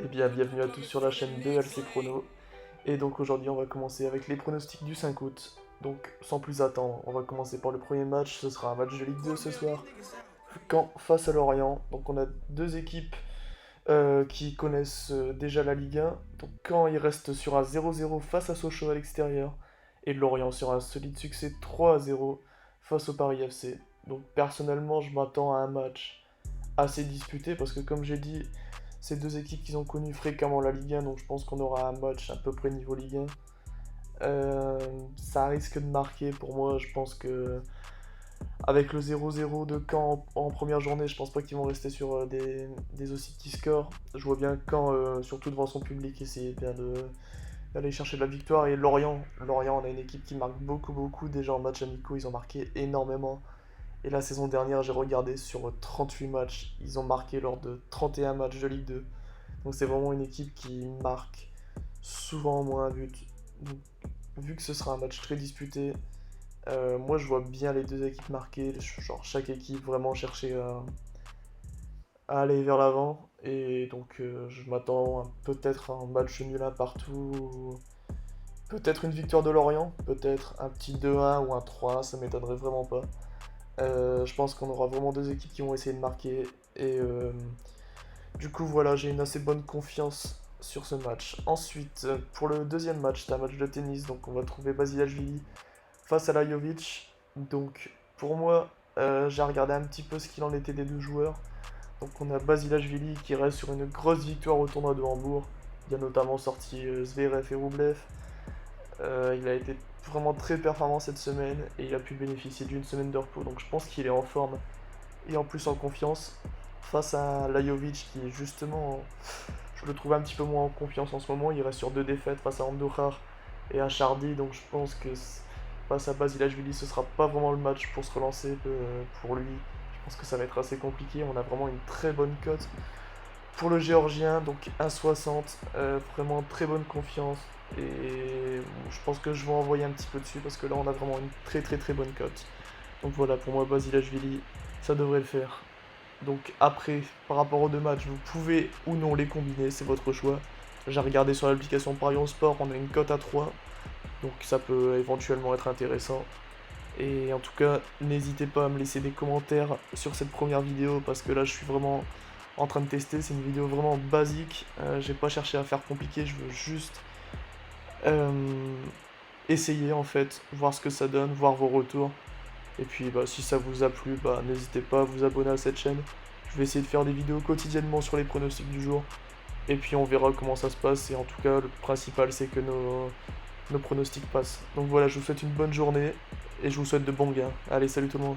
Eh bien, bienvenue à tous sur la chaîne de LC Prono. Et donc aujourd'hui, on va commencer avec les pronostics du 5 août. Donc, sans plus attendre, on va commencer par le premier match. Ce sera un match de Ligue 2 ce soir. Caen face à Lorient. Donc, on a deux équipes qui connaissent déjà la Ligue 1. Donc, Caen, il reste sur un 0-0 face à Sochaux à l'extérieur. Et Lorient sur un solide succès 3-0 face au Paris FC. Donc, personnellement, je m'attends à un match assez disputé parce que, comme j'ai dit, c'est deux équipes qui ont connu fréquemment la Ligue 1, donc je pense qu'on aura un match à peu près niveau Ligue 1. Ça risque de marquer pour moi, je pense que avec le 0-0 de Caen en première journée, je pense pas qu'ils vont rester sur des aussi petits scores. Je vois bien Caen, surtout devant son public, essayer bien d'aller chercher de la victoire. Et Lorient, on a une équipe qui marque beaucoup déjà en matchs amicaux, ils ont marqué énormément. Et la saison dernière, j'ai regardé sur 38 matchs, ils ont marqué lors de 31 matchs de Ligue 2. Donc c'est vraiment une équipe qui marque souvent au moins un but. Donc, vu que ce sera un match très disputé, moi je vois bien les deux équipes marquer, genre chaque équipe vraiment chercher à aller vers l'avant. Et donc je m'attends peut-être un match nul à partout, peut-être une victoire de Lorient, peut-être un petit 2-1 ou un 3-1, ça m'étonnerait vraiment pas. Je pense qu'on aura vraiment deux équipes qui vont essayer de marquer. Et du coup, voilà, j'ai une assez bonne confiance sur ce match. Ensuite, pour le deuxième match, c'est un match de tennis. Donc, on va trouver Basilashvili face à Lajovic. Donc, pour moi, j'ai regardé un petit peu ce qu'il en était des deux joueurs. Donc, on a Basilashvili qui reste sur une grosse victoire au tournoi de Hambourg. Il a notamment sorti Zverev et Rublev. Il a été vraiment très performant cette semaine et il a pu bénéficier d'une semaine de repos. Donc je pense qu'il est en forme et en plus en confiance face à Lajovic qui est justement, je le trouve un petit peu moins en confiance en ce moment. Il reste sur deux défaites face à Andorra et à Chardy. Donc je pense que face à Basilashvili, ce sera pas vraiment le match pour se relancer pour lui. Je pense que ça va être assez compliqué. On a vraiment une très bonne cote pour le Géorgien, donc 1,60, vraiment très bonne confiance. Et je pense que je vais envoyer un petit peu dessus parce que là on a vraiment une très bonne cote. Donc voilà, pour moi Basilashvili, ça devrait le faire. Donc après, par rapport aux deux matchs, vous pouvez ou non les combiner, c'est votre choix. J'ai regardé sur l'application Parion Sport, on a une cote à 3, donc ça peut éventuellement être intéressant. Et en tout cas, n'hésitez pas à me laisser des commentaires sur cette première vidéo parce que là je suis vraiment en train de tester. C'est une vidéo vraiment basique. J'ai pas cherché à faire compliqué, je veux juste euh, essayer en fait, voir ce que ça donne, voir vos retours. Et puis bah, si ça vous a plu, bah, n'hésitez pas à vous abonner à cette chaîne. Je vais essayer de faire des vidéos quotidiennement sur les pronostics du jour. Et puis on verra comment ça se passe. Et en tout cas, le principal c'est que nos pronostics passent. Donc voilà, je vous souhaite une bonne journée et je vous souhaite de bons gains. Allez, salut tout le monde.